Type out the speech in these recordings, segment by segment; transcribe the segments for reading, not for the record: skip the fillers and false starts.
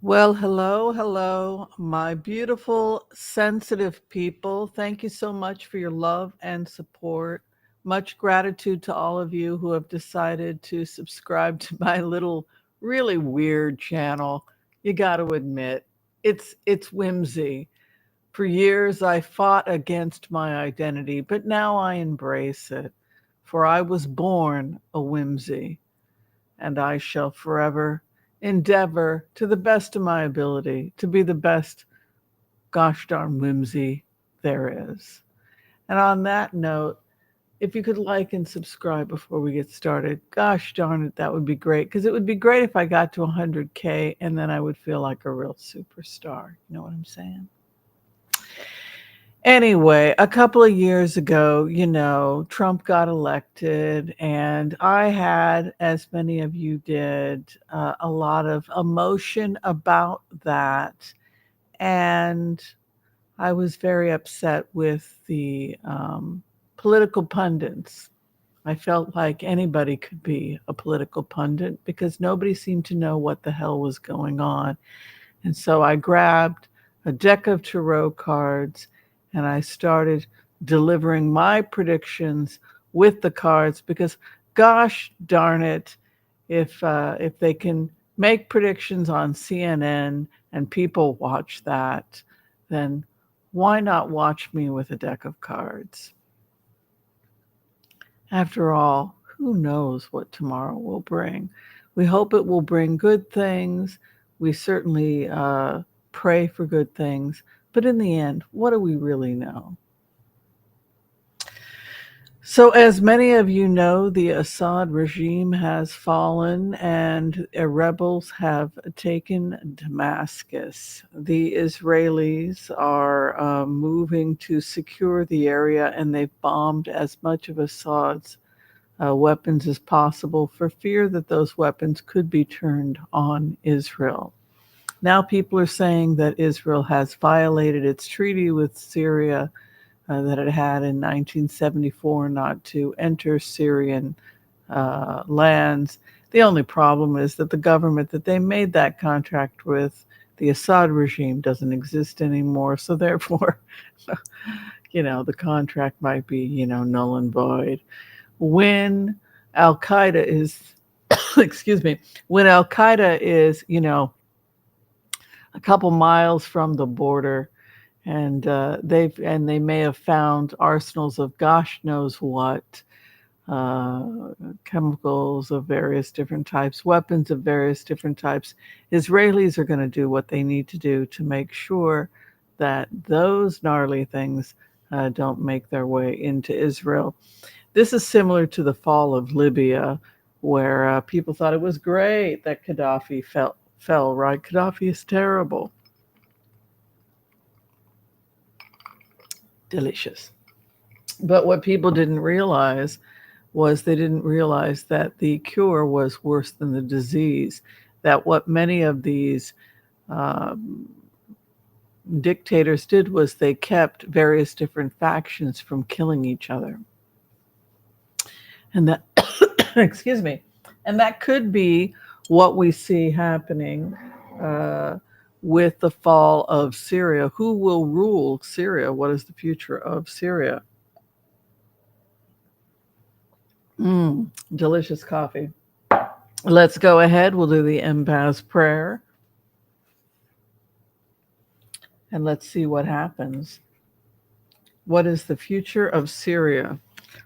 Well, hello, my beautiful, sensitive people. Thank you so much for your love and support. Much gratitude to all of you who have decided to subscribe to my little, really weird channel. You got to admit, it's whimsy. For years, I fought against my identity, but now I embrace it. For I was born a whimsy and I shall forever endeavor to the best of my ability to be the best gosh darn whimsy there is. And on that note, if you could like and subscribe before we get started, gosh darn it, that would be great. Because it would be great if I got to 100K and then I would feel like a real superstar. You know what I'm saying? Anyway, a couple of years ago, Trump got elected, and I had, as many of you did, a lot of emotion about that. And I was very upset with the political pundits. I felt like anybody could be a political pundit because nobody seemed to know what the hell was going on. And so I grabbed a deck of tarot cards and I started delivering my predictions with the cards because, gosh darn it, if they can make predictions on CNN and people watch that, then why not watch me with a deck of cards? After all, who knows what tomorrow will bring? We hope it will bring good things. We certainly pray for good things. But in the end, what do we really know? So, as many of you know, the Assad regime has fallen and rebels have taken Damascus. The Israelis are moving to secure the area and they've bombed as much of Assad's weapons as possible for fear that those weapons could be turned on Israel. Now, people are saying that Israel has violated its treaty with Syria that it had in 1974 not to enter Syrian lands. The only problem is that the government that they made that contract with, the Assad regime, doesn't exist anymore. So, therefore, the contract might be, null and void. When Al Qaeda is, excuse me, when Al Qaeda is, a couple miles from the border, and they may have found arsenals of gosh knows what, uh, chemicals of various different types, weapons of various different types. Israelis are going to do what they need to do to make sure that those gnarly things don't make their way into Israel. This is similar to the fall of Libya, where people thought it was great that Gaddafi fell, right? Gaddafi is terrible. Delicious. But what people didn't realize was they didn't realize that the cure was worse than the disease. That what many of these um, dictators did was they kept various different factions from killing each other. And that, excuse me, and that could be what we see happening uh, with the fall of Syria. Who will rule Syria? What is the future of Syria? Delicious coffee. Let's go ahead. We'll do the empath prayer and let's see what happens. What is the future of Syria?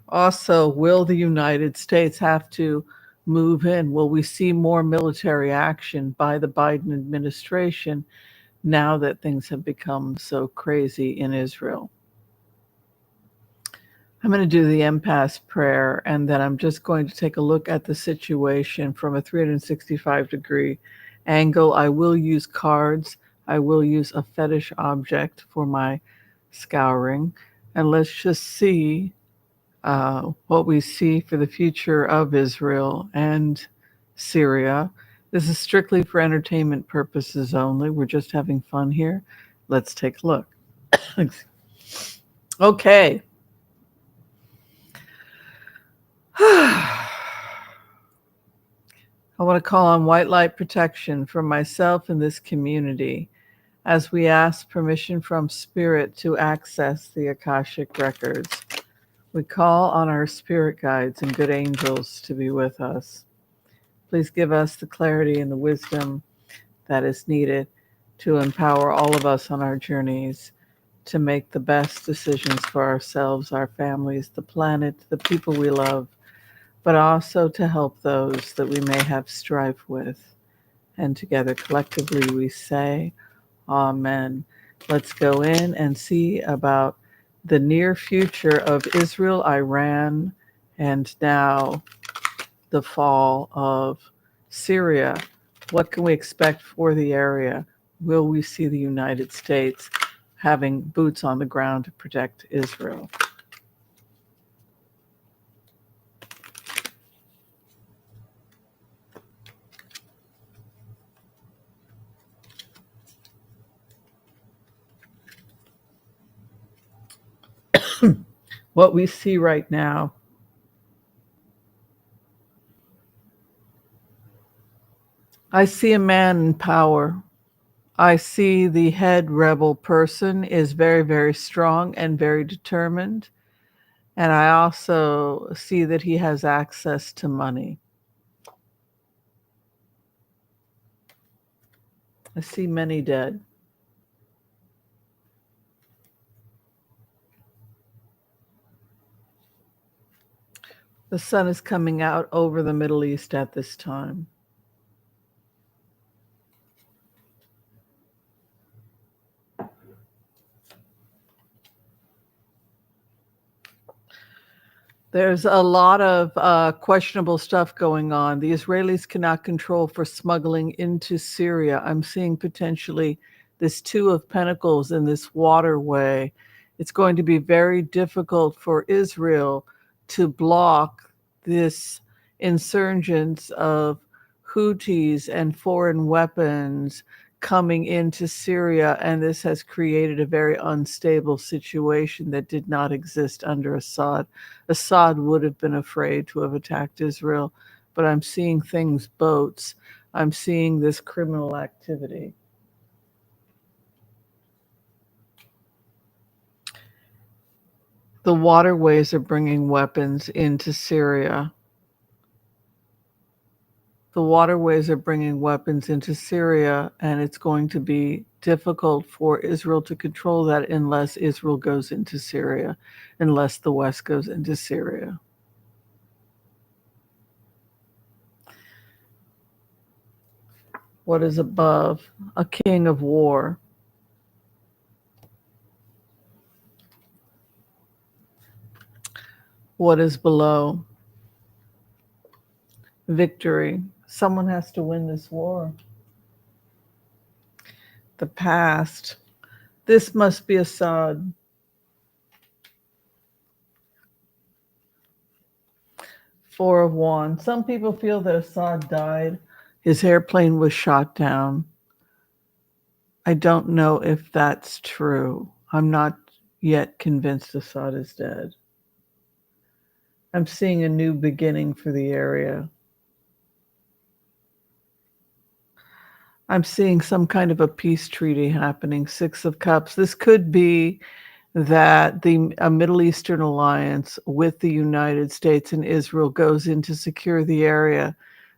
Also, will the United States have to move in? Will we see more military action by the Biden administration now that things have become so crazy in Israel? I'm going to do the empath prayer, and then I'm just going to take a look at the situation from a 365-degree angle. I will use cards. I will use a fetish object for my scouring. And let's just see what we see for the future of Israel and Syria. This is strictly for entertainment purposes only. We're just having fun here. Let's take a look. Okay. I want to call on white light protection for myself and this community as we ask permission from Spirit to access the Akashic records. We call on our spirit guides and good angels to be with us. Please give us the clarity and the wisdom that is needed to empower all of us on our journeys to make the best decisions for ourselves, our families, the planet, the people we love, but also to help those that we may have strife with. And together, collectively, we say, Amen. Let's go in and see about the near future of Israel, Iran, and now the fall of Syria. What can we expect for the area? Will we see the United States having boots on the ground to protect Israel? What we see right now, I see a man in power. I see the head rebel person is very, very strong and very determined. And I also see that he has access to money. I see many dead. The sun is coming out over the Middle East at this time. There's a lot of questionable stuff going on. The Israelis cannot control for smuggling into Syria. I'm seeing potentially this Two of Pentacles in this waterway. It's going to be very difficult for Israel to block this insurgence of Houthis and foreign weapons coming into Syria, and this has created a very unstable situation that did not exist under Assad. Assad would have been afraid to have attacked Israel, but I'm seeing things, boats. I'm seeing this criminal activity. The waterways are bringing weapons into Syria. The waterways are bringing weapons into Syria, and it's going to be difficult for Israel to control that unless Israel goes into Syria, unless the West goes into Syria. What is above? A king of war. What is below? Victory. Someone has to win this war. The past. This must be Assad. Four of Wands. Some people feel that Assad died. His airplane was shot down. I don't know if that's true. I'm not yet convinced Assad is dead. I'm seeing a new beginning for the area. I'm seeing some kind of a peace treaty happening. Six of Cups. This could be that a Middle Eastern alliance with the United States and Israel goes in to secure the area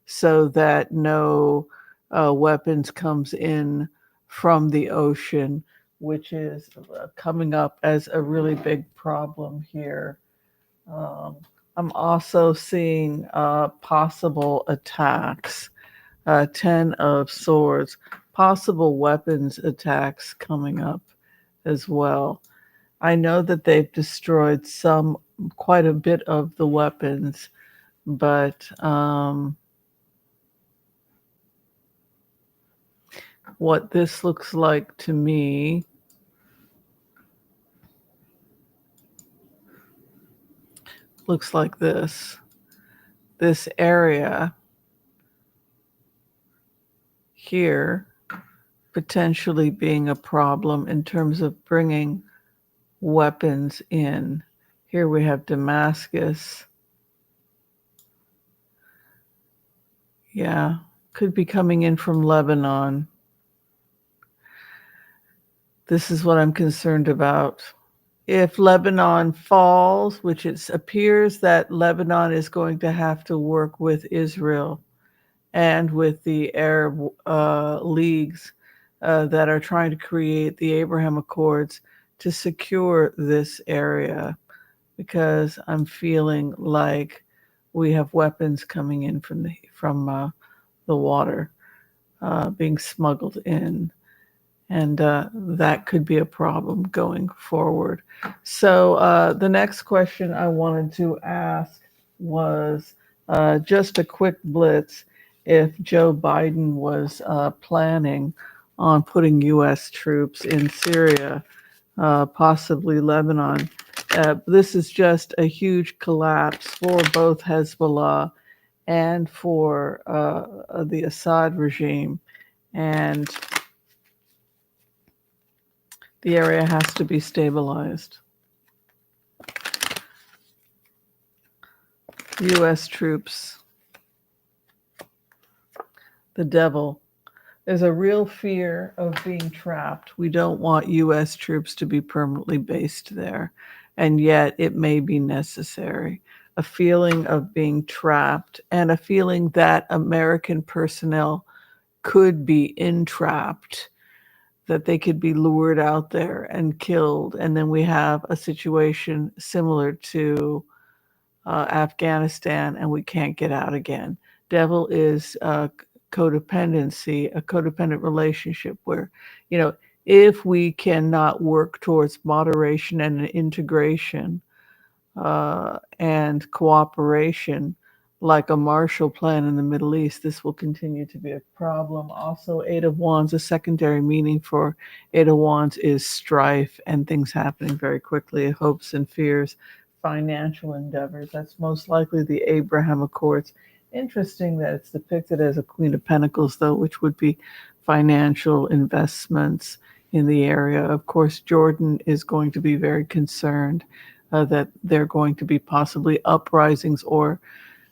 so that no weapons comes in from the ocean, which is coming up as a really big problem here. Um, I'm also seeing possible attacks. Ten of Swords, possible weapons attacks coming up as well. I know that they've destroyed quite a bit of the weapons, but what this looks like to me looks like this. This area here potentially being a problem in terms of bringing weapons in. Here we have Damascus. Yeah, could be coming in from Lebanon. This is what I'm concerned about. If Lebanon falls, which it appears that Lebanon is going to have to work with Israel and with the Arab leagues that are trying to create the Abraham Accords to secure this area, because I'm feeling like we have weapons coming in from the water being smuggled in, and that could be a problem going forward. So the next question I wanted to ask was just a quick blitz if Joe Biden was planning on putting U.S. troops in Syria, possibly Lebanon. This is just a huge collapse for both Hezbollah and for the Assad regime. And the area has to be stabilized. U.S. troops, the devil. There's a real fear of being trapped. We don't want U.S. troops to be permanently based there, and yet it may be necessary. A feeling of being trapped and a feeling that American personnel could be entrapped, that they could be lured out there and killed. And then we have a situation similar to Afghanistan, and we can't get out again. Devil is codependency, a codependent relationship where, if we cannot work towards moderation and integration and cooperation, like a Marshall Plan in the Middle East, this will continue to be a problem. Also, Eight of Wands, a secondary meaning for Eight of Wands is strife and things happening very quickly, hopes and fears, financial endeavors. That's most likely the Abraham Accords. Interesting that it's depicted as a Queen of Pentacles, though, which would be financial investments in the area. Of course, Jordan is going to be very concerned that there are going to be possibly uprisings, or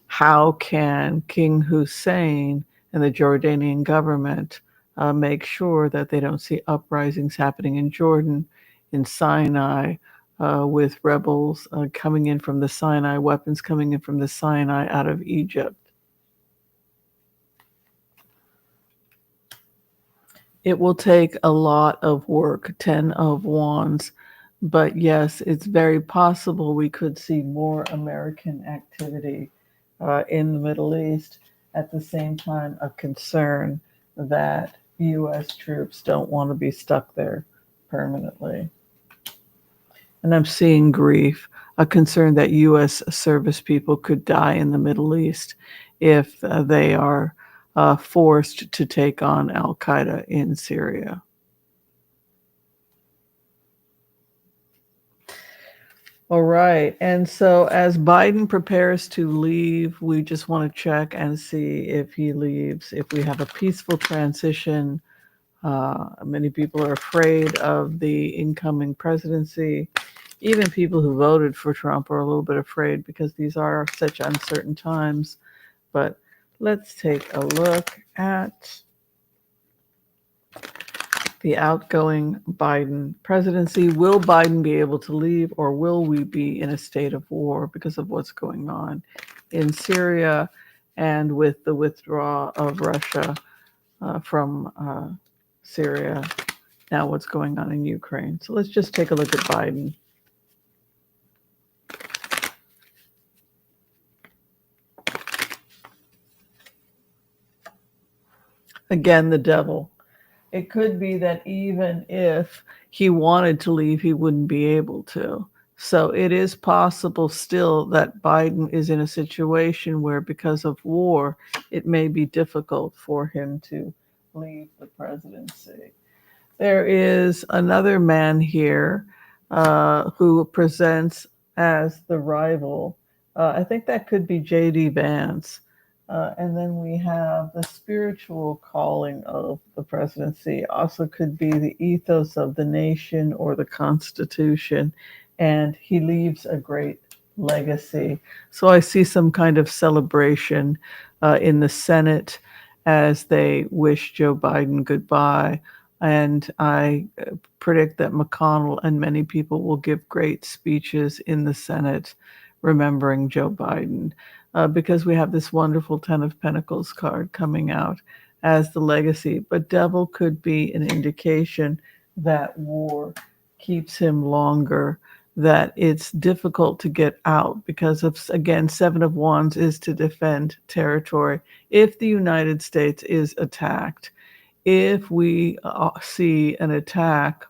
how can King Hussein and the Jordanian government make sure that they don't see uprisings happening in Jordan, in Sinai, with rebels coming in from the Sinai, weapons coming in from the Sinai out of Egypt. It will take a lot of work, 10 of Wands. But yes, it's very possible we could see more American activity in the Middle East. At the same time, a concern that U.S. troops don't want to be stuck there permanently. And I'm seeing grief, a concern that U.S. service people could die in the Middle East if they are forced to take on Al Qaeda in Syria. All right. And so as Biden prepares to leave, we just want to check and see if he leaves, if we have a peaceful transition. Many people are afraid of the incoming presidency. Even people who voted for Trump are a little bit afraid because these are such uncertain times. But let's take a look at the outgoing Biden presidency. Will Biden be able to leave, or will we be in a state of war because of what's going on in Syria and with the withdrawal of Russia from Syria? Now what's going on in Ukraine. So let's just take a look at Biden. Again, the devil. It could be that even if he wanted to leave, he wouldn't be able to. So it is possible still that Biden is in a situation where, because of war, it may be difficult for him to leave the presidency. There is another man here who presents as the rival. I think that could be J.D. Vance. And then we have the spiritual calling of the presidency, also could be the ethos of the nation or the Constitution. And he leaves a great legacy. So I see some kind of celebration in the Senate as they wish Joe Biden goodbye. And I predict that McConnell and many people will give great speeches in the Senate remembering Joe Biden, because we have this wonderful Ten of Pentacles card coming out as the legacy. But Devil could be an indication that war keeps him longer, that it's difficult to get out because of, again, Seven of Wands is to defend territory. If the United States is attacked, if we see an attack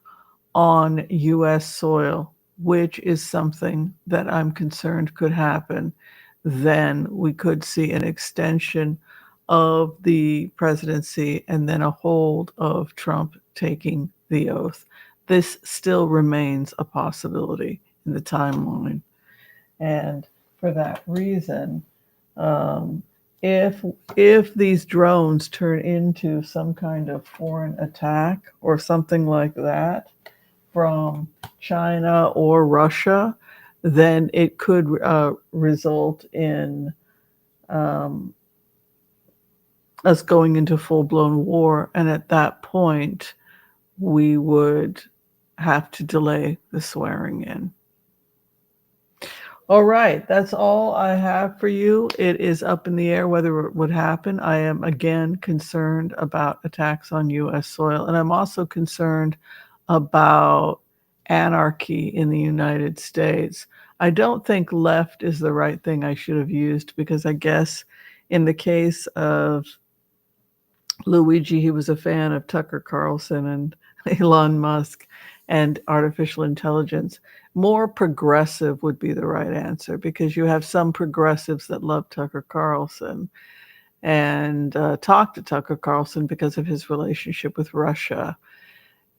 on US soil, which is something that I'm concerned could happen, then we could see an extension of the presidency and then a hold of Trump taking the oath. This still remains a possibility in the timeline. And for that reason, um, if these drones turn into some kind of foreign attack or something like that from China or Russia, then it could result in us going into full-blown war. And at that point, we would have to delay the swearing in. All right, that's all I have for you. It is up in the air whether it would happen. I am again concerned about attacks on US soil, and I'm also concerned about anarchy in the United States. I don't think left is the right thing I should have used, because I guess in the case of Luigi, he was a fan of Tucker Carlson and Elon Musk and artificial intelligence. More progressive would be the right answer, because you have some progressives that love Tucker Carlson and talk to Tucker Carlson because of his relationship with Russia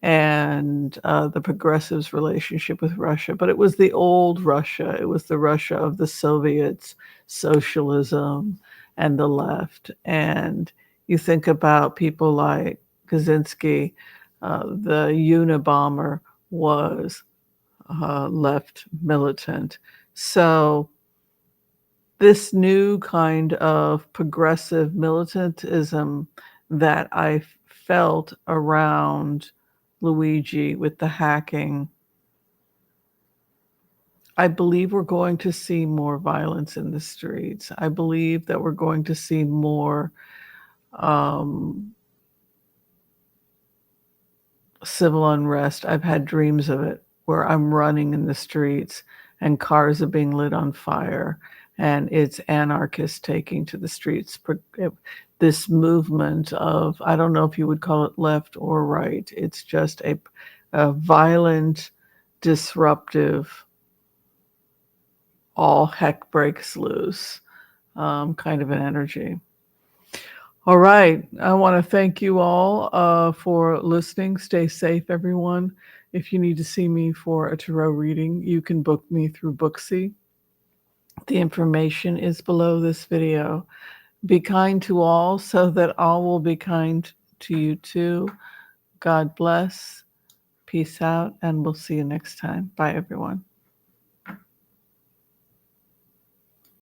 and the progressives' relationship with Russia. But it was the old Russia. It was the Russia of the Soviets, socialism, and the left. And you think about people like Kaczynski, the Unabomber was left militant. So this new kind of progressive militantism that I felt around Luigi with the hacking, I believe we're going to see more violence in the streets. I believe that we're going to see more civil unrest. I've had dreams of it where I'm running in the streets and cars are being lit on fire and it's anarchists taking to the streets. This movement of, I don't know if you would call it left or right, it's just a violent, disruptive, all heck breaks loose kind of an energy. All right. I want to thank you all for listening. Stay safe, everyone. If you need to see me for a tarot reading, you can book me through Booksy. The information is below this video. Be kind to all so that all will be kind to you too. God bless. Peace out, and we'll see you next time. Bye, everyone.